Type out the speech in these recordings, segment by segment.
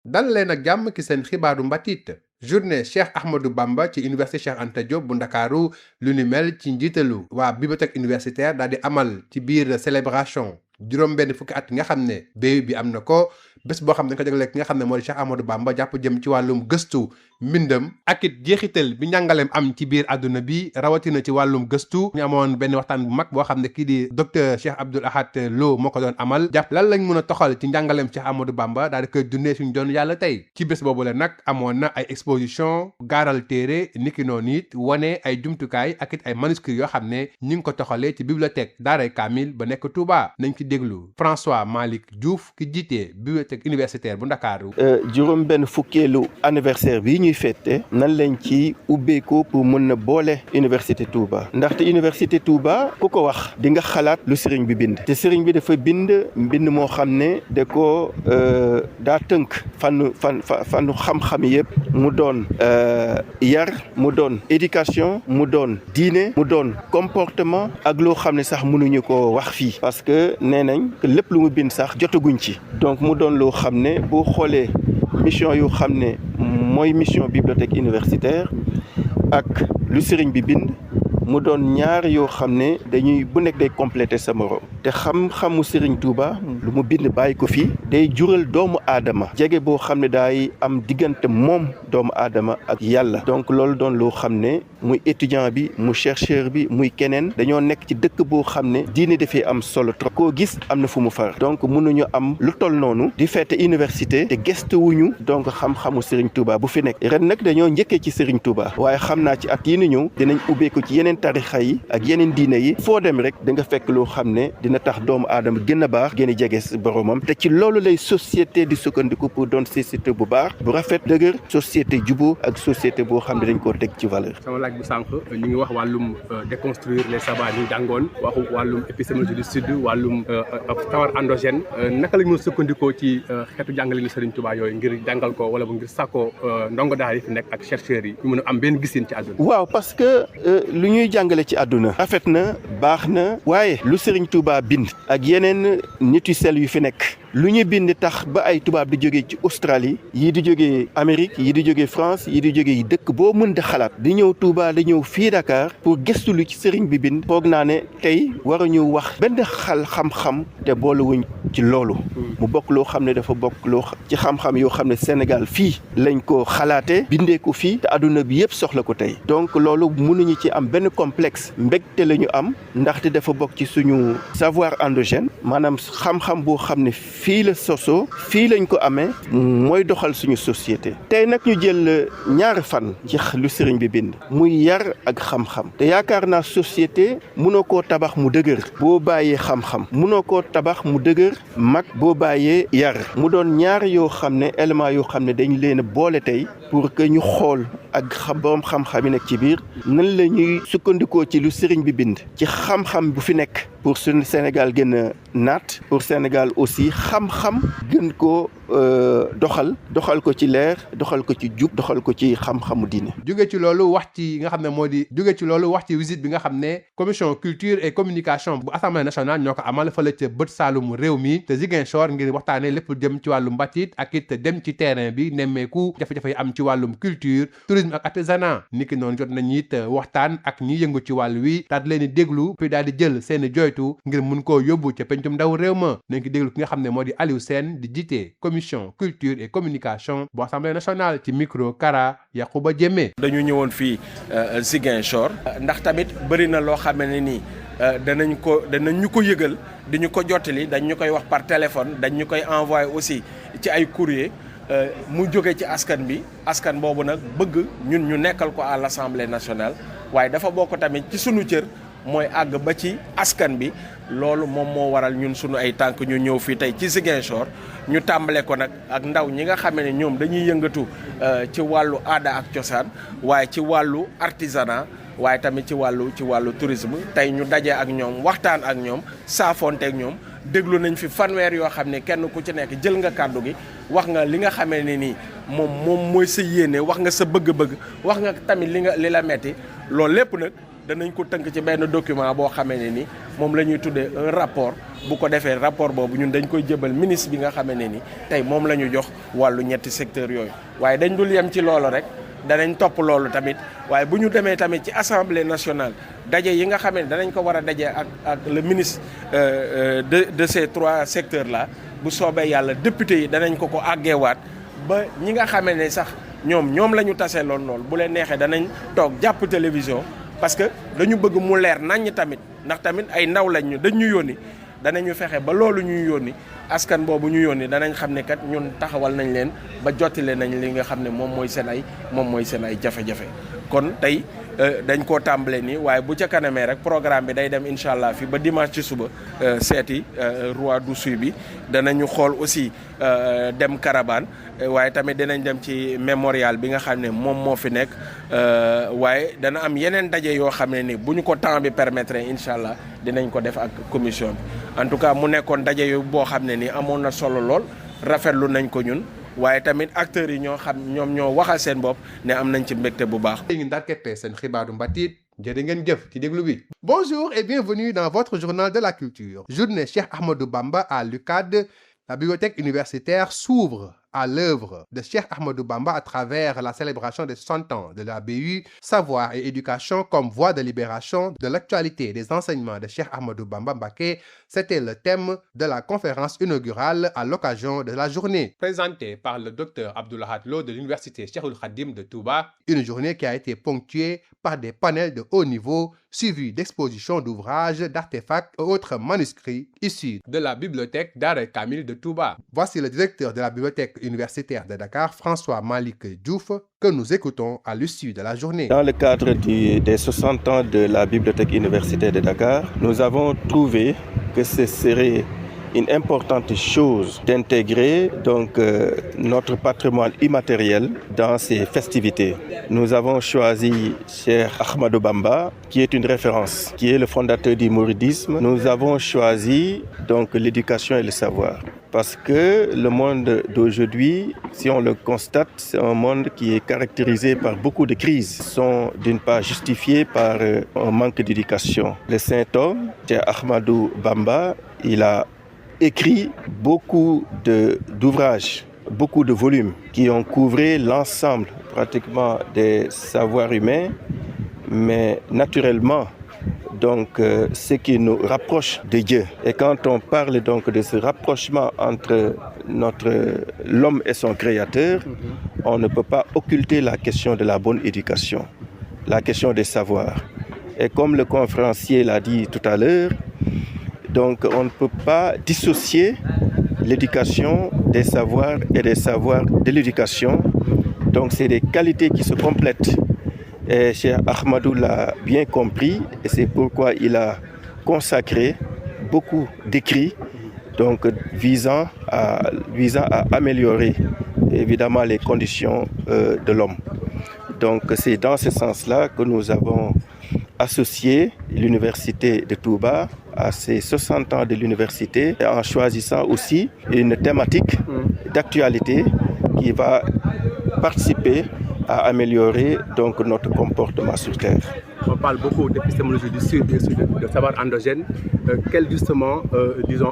dal leen ak jàmm ki seen xibaaru mbatit journée Cheikh Ahmadou Bamba ci université Cheikh Anta Diop bu Ndakaaru lu ni mel ci njiitalu waa bibliothèque universitaire daal di amal ci biir célébration juróom benn fukki at nga xam ne béy bi am na ko bés boo xam ne dañ ko jagleel ki nga xam ne moo di Cheikh Ahmadou Bamba jàpp jëm ci wàllum gëstu mbindam ak it jeexital bi njàngaleem am ci biir àdduna bi rawatina ci wàllum gëstu ñu amoon benn waxtaan bu mag boo xam ne kii di docteur Cheikh Abdoul Ahad Lo moo ko doon amal jàpp lan lañ mën a toxal ci njàngaleem Cheikh Ahmadou Bamba daal di koy dundee suñu doon yàlla tey ci bés boobu la nag amoon na ay exposition gaaral téere niki noonu it wane ay jumtukaay ak it ay manuscrits yoo xam ne ñi ngi ko toxalee ci bibliothèque daaray Kamil ba nekk Touba nañ ci déglu François Malick Diouf ki jiite bibliothèque universitaire bu Ndakaaru juróom benn fukkeelu anniversaire bi ñuy fête nan lañ ci ubbeeku pour mën na boole université Touba ndaxte université Touba ku ko wax di nga xalaat lu sëriñ bi bind te sëriñ bi dafa bind mbind moo xam ne da ko daa tënk fanu xam-xam yëpp mu doon yar mu doon éducation mu doon diine mu doon comportement ak loo xam ne sax mënuñu ko wax fii parce que nee nañ lépp lu mu bind sax jotaguñ ci donc mu doon loo xam ne boo xoolee mission yu xam ne mooy mission bibliothèque universitaire ak lu sëriñ bi bind mu doon ñaar yoo xam ne dañuy bu nekk day compléter sa morom te xam-xamu Serigne Touba lu mu bind bàyyi ko fii day jural doomu aadama jege boo xam ne daay am diggante moom doomu aadama ak yàlla donc loolu doon loo xam ne muy étudiant bi mu chercheur bi muy keneen dañoo nekk ci dëkk boo xam ne diine dafay am solo trop koo gis am na fu mu far donc mënuñu am lu toll noonu di feete université te gëstuwuñu donc xam-xamu Serigne Touba bu fi nekk ren nag dañoo njëkkee ci Serigne Touba waaye xam naa ci at yi ni ñëw dinañ ubbeeku ci yeneen tarixa yi ak yeneen diine yi foo dem rek da nga fekk loo xam ne dina tax doomu aadama gën a baax gën a jege boromam te ci loolu lay société di sukkandiku pour doon société bu baax bu rafet dëgër société jubóo ak société boo xam ne dañ koo teg ci valeur. sama laaj bu sànq ñu ngi wax wàllum déconstruire les sabbats ñu jàngoon waxu wàllum épistémologie du sud wàllum tawar endogène naka lañ mën a sukkandikoo ci xeetu jàngale ni Serigne Touba yooyu ngir jàngal ko wala bu ngir sàkkoo ndongo daara yi fi nekk ak chercheurs yi ñu mën a am benn gisin ci àdduna. waaw parce que lu ñuy jàngale ci àdduna rafet na baax na waaye lu Serigne Touba bind ak yeneen nit yu sell yu fi nekk lu ñu bind tax ba ay tubaab di jógee ci Australie yii di jógee Amérique yii di jógee France yii di jógee dëkk boo mën di xalaat di ñëw Touba di ñëw fii Dakar pour gëstu lu ci Serigne bi bind foog naa ne tey waruñu wax benn xam-xam te boolewuñ ci loolu mu bokk loo xam ne dafa bokk loo ci xam-xam yoo xam ne Sénégal fii lañ ko xalaatee bindee ko fii te adduna bi yëpp soxla ko tey donc loolu mënuñu ci am benn complexe mbégte la ñu am ndaxte dafa bokk ci suñu savoir endogène maanaam xam-xam boo xam ne fii la sosoo fii lañ ko amee mooy doxal suñu société tey nag ñu jël ñaari fan ci lu sëriñ bi bind muy yar ak xam-xam te yaakaar naa société mënoo koo tabax mu dëgër boo bàyyee xam-xam mënoo koo tabax mu dëgër mag boo bàyyee yar mu doon ñaar yoo xam ne élément yoo xam ne dañ leen a boole tey pour que ñu xool ak borom xam-xam yi nekk ci biir nan la ñuy sukkandikoo ci lu sëriñ bi bind ci xam-xam bu fi nekk pour suñu Sénégal gën a naat pour Sénégal aussi xam-xam gën koo doxal ko ci leer doxal ko ci jub doxal ko ci xam-xamu diine. jóge ci loolu wax ci nga xam ne moo di jóge ci loolu wax ci visite bi nga xam ne commission culture et communication bu assemblée nationale ñoo ko amal fële ca bët saalum réew mi te Ziguinchor ngir waxtaanee lépp jëm ci wàllum mbatit ak it dem ci terrain bi nemmeeku jafe-jafe yi am ci wàllum culture tourisme ak artisanat niki noonu jot nañu it waxtaan ak ñi yëngu ci wàll wi daal di leen di déglu puis daal di jël seeni joytu ngir mun koo yóbbu ca pencum ndaw réew ma nañ ko déglu ki nga xam ne moo di Aliou Sène di jiite commission culture et communication bu assemblée nationale ci micro Kara Yakuba Diémé. dañu ñëwoon fii Ziguinchor ndax tamit bëri na loo xam ne nii danañ ñu ko yëgal di ñu ko jottali dañ ñu koy wax par téléphone dañ ñu koy envoyé aussi ci ay courrier mu jóge ci askan bi askan boobu nag bëgg ñun ñu nekkal ko à l'Assemblée nationale waaye dafa bokk tamit ci sunu cër mooy àgg ba ci askan bi loolu moom moo waral ñun sunu ay tànk ñu ñëw fii tey ci Ziguinchor ñu tàmbale ko nag ak ndaw ñi nga xam ne ñoom dañuy yëngatu ci wàllu aada ak cosaan waaye ci wàllu artisanat waaye tamit ci wàllu tourisme tey ñu daje ak ñoom waxtaan ak ñoom saafonte ak ñoom déglu nañ fi fanweer yoo xam ne kenn ku ci nekk jël nga kàddu gi wax nga li nga xamee ne nii moom mooy sa yéene wax nga sa bëgg-bëgg wax nga tamit li la metti loolu lépp nag danañ ko tënk ci benn document boo xamee ne ni moom la ñuy tuddee un rapport bu ko defee rapport boobu ñun dañ koy jëbal ministre bi nga xamee ne ni tey moom la ñu jox wàllu ñetti secteur yooyu waaye dañ dul yem ci loolu rek danañ topp loolu tamit waaye bu ñu demee tamit ci assemblée nationale daje yi nga xam ne danañ ko war a daje ak le ministre de ces 3 secteurs là bu soobee yàlla député yi danañ ko àggeewaat ba ñi nga xamee ne sax ñoom la ñu tasee loon lool bu leen neexee danañ toog jàpp télévision parce que dañu bëgg mu leer naññ tamit ndax tamit ay ndaw lañ ñu dañ ñu yónni danañu fexe ba loolu ñuy yónni askan boobu ñu yónni danañ xam ne kat ñun taxawal nañ leen ba jottile nañ li nga xam ne moom mooy seen ay jafe-jafe kon tey dañ koo tàmbale nii waaye bu ca kanamee rek programme bi day dem incha allah fi ba dimanche ci suba seeti roi d'Oussouye bi danañu xool aussi dem Carabane waaye tamit dinañ dem ci mémorial bi nga xam ne moom moo fi nekk waaye dana am yeneen daje yoo xam ne ni bu ñu ko temps bi permettre incha allah dinañ ko def ak commission bi en tout cas mu nekkoon daje yu boo xam ne ni amoon na solo lool rafetlu nañ ko ñun waaye tamit acteurs yi ñoom ñoo waxal seen bopp ne am nañ ci mbégte bu baax. Bonjour et bienvenue dans votre journal de la culture. Journée Cheikh Ahmadou Bamba à l'UCAD. La bibliothèque universitaire s'ouvre à l'œuvre de Cheikh Ahmadou Bamba à travers la célébration des 60 ans de la BU, savoir et éducation comme voie de libération de l'actualité des enseignements de Cheikh Ahmadou Bamba Mbacké. C'était le thème de la conférence inaugurale à l'occasion de la journée. Présentée par le docteur Abdoulahat Lo de l'université Cheikhoul Khadim de Touba. Une journée qui a été ponctuée par des panels de haut niveau, suivis d'expositions d'ouvrages, d'artefacts et autres manuscrits issus de la bibliothèque Dar Kamil de Touba. Voici le directeur de la bibliothèque universitaire de Dakar, François Malik Diouf, que nous écoutons à l'issue de la journée. Dans le cadre des 60 ans de la bibliothèque universitaire de Dakar, nous avons trouvé que ce serait une importante chose d'intégrer notre patrimoine immatériel dans ces festivités. Nous avons choisi Cheikh Ahmadou Bamba, qui est une référence, qui est le fondateur du mouridisme. Nous avons choisi l'éducation et le savoir. Parce que le monde d'aujourd'hui, si on le constate, c'est un monde qui est caractérisé par beaucoup de crises, sont d'une part justifiées par un manque d'éducation. Le saint homme, Cheikh Ahmadou Bamba, il a écrit beaucoup d'ouvrages, beaucoup de volumes qui ont couvré l'ensemble pratiquement des savoirs humains, mais naturellement, ce qui nous rapproche de Dieu. Et quand on parle de ce rapprochement entre l'homme et son créateur, on ne peut pas occulter la question de la bonne éducation, la question des savoirs. Et comme le conférencier l'a dit tout à l'heure, on ne peut pas dissocier l'éducation des savoirs et des savoirs de l'éducation. Donc c'est des qualités qui se complètent. Et Cheikh Ahmadou l'a bien compris et c'est pourquoi il a consacré beaucoup d'écrits visant à améliorer évidemment les conditions de l'homme. Donc c'est dans ce sens-là que nous avons associé l'université de Touba à ces 60 ans de l'université en choisissant aussi une thématique d'actualité qui va participer à améliorer notre comportement sur Terre. On parle beaucoup d'épistémologie du Sud et de savoir endogène. Quel justement,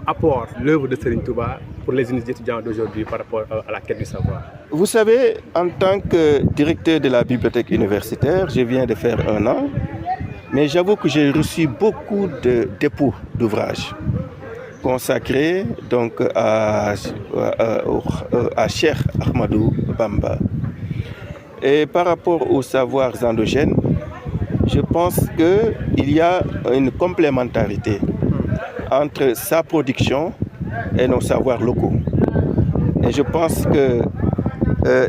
apport l'œuvre de Serigne Touba pour les étudiants d'aujourd'hui par rapport à la quête du savoir? Vous savez, en tant que directeur de la bibliothèque universitaire, je viens de faire 1 an, mais j'avoue que j'ai reçu beaucoup de dépôts d'ouvrages consacrés à Cheikh Ahmadou Bamba. Et par rapport aux savoirs endogènes, je pense qu'il y a une complémentarité entre sa production et nos savoirs locaux. Et je pense que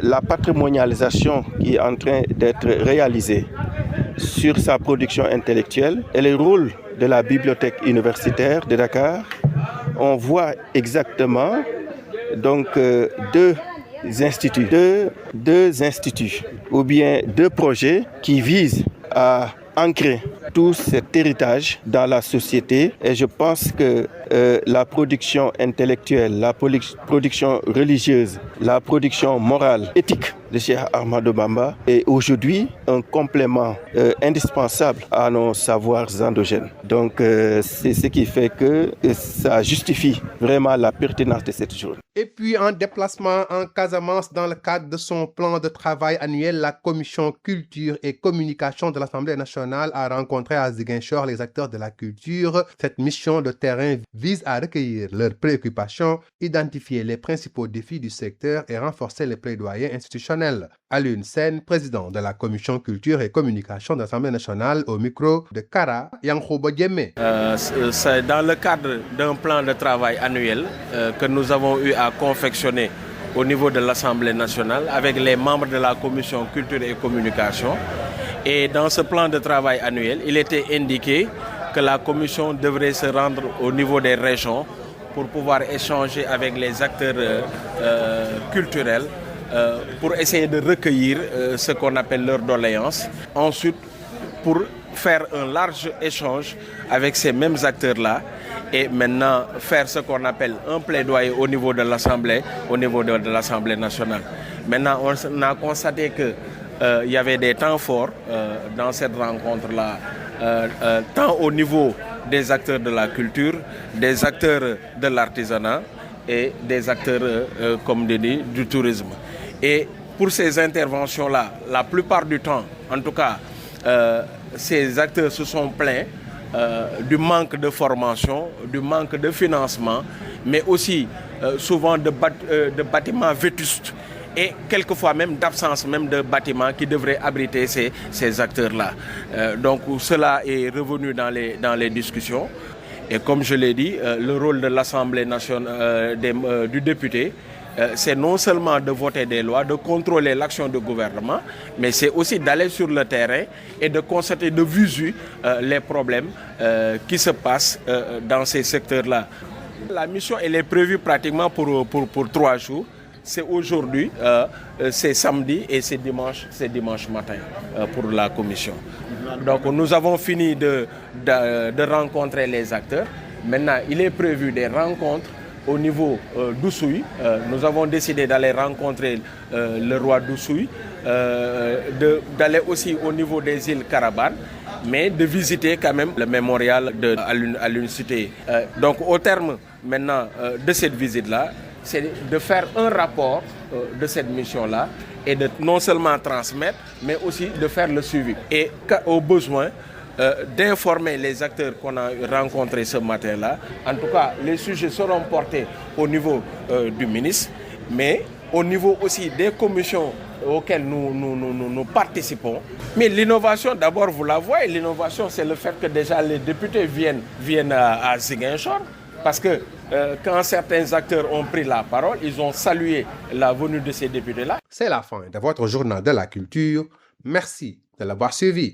la patrimonialisation qui est en train d'être réalisée sur sa production intellectuelle et le rôle de la bibliothèque universitaire de Dakar, on voit exactement deux instituts ou bien 2 projets qui visent à ancrer tout cet héritage dans la société. Et je pense que la production intellectuelle, la production religieuse, la production morale, éthique de Cheikh Ahmadou Bamba est aujourd'hui un complément indispensable à nos savoirs endogènes. Donc c'est ce qui fait que ça justifie vraiment la pertinence de cette journée. Et puis en déplacement en Casamance dans le cadre de son plan de travail annuel, la commission culture et communication de l'Assemblée nationale a rencontré à Ziguinchor les acteurs de la culture. Cette mission de terrain vise à recueillir leurs préoccupations, identifier les principaux défis du secteur et renforcer les plaidoyers institutionnels. Alioune Sène, président de la commission culture et communication de l'Assemblée nationale, au micro de Kara Yankhoba Diémé. C'est dans le cadre d'un plan de travail annuel que nous avons eu à confectionner au niveau de l'Assemblée nationale avec les membres de la commission culture et communication. Et dans ce plan de travail annuel, il était indiqué que la commission devrait se rendre au niveau des régions pour pouvoir échanger avec les acteurs culturels pour essayer de recueillir ce qu'on appelle leurs doléances. Ensuite, pour faire un large échange avec ces mêmes acteurs-là et maintenant faire ce qu'on appelle un plaidoyer au niveau de l'Assemblée, au niveau de l'Assemblée nationale. Maintenant, on a constaté qu'il y avait des temps forts dans cette rencontre-là, tant au niveau des acteurs de la culture, des acteurs de l'artisanat et des acteurs, comme je dis, du tourisme. Et pour ces interventions-là, la plupart du temps, en tout cas, ces acteurs se sont plaints du manque de formation, du manque de financement, mais aussi souvent de bâtiments vétustes et quelquefois même d'absence même de bâtiments qui devraient abriter ces acteurs-là. Donc cela est revenu dans les discussions. Et comme je l'ai dit, le rôle de l'Assemblée nationale, du député, c'est non seulement de voter des lois, de contrôler l'action du gouvernement, mais c'est aussi d'aller sur le terrain et de constater de visu les problèmes qui se passent dans ces secteurs-là. La mission elle est prévue pratiquement pour 3 jours. C'est aujourd'hui, c'est samedi et c'est dimanche matin pour la commission. Donc nous avons fini de rencontrer les acteurs. Maintenant, il est prévu des rencontres au niveau d'Oussouye. Nous avons décidé d'aller rencontrer le roi d'Oussouye, d'aller aussi au niveau des îles Carabane, mais de visiter quand même le mémorial à l'unicité. Donc au terme maintenant de cette visite-là, c'est de faire un rapport de cette mission-là et de non seulement transmettre, mais aussi de faire le suivi. Et au besoin, d'informer les acteurs qu'on a rencontrés ce matin-là. En tout cas, les sujets seront portés au niveau du ministre, mais au niveau aussi des commissions auxquelles nous participons. Mais l'innovation, d'abord, vous la voyez, l'innovation, c'est le fait que déjà les députés viennent à Ziguinchor, parce que quand certains acteurs ont pris la parole, ils ont salué la venue de ces députés-là. C'est la fin de votre journal de la culture. Merci de l'avoir suivi.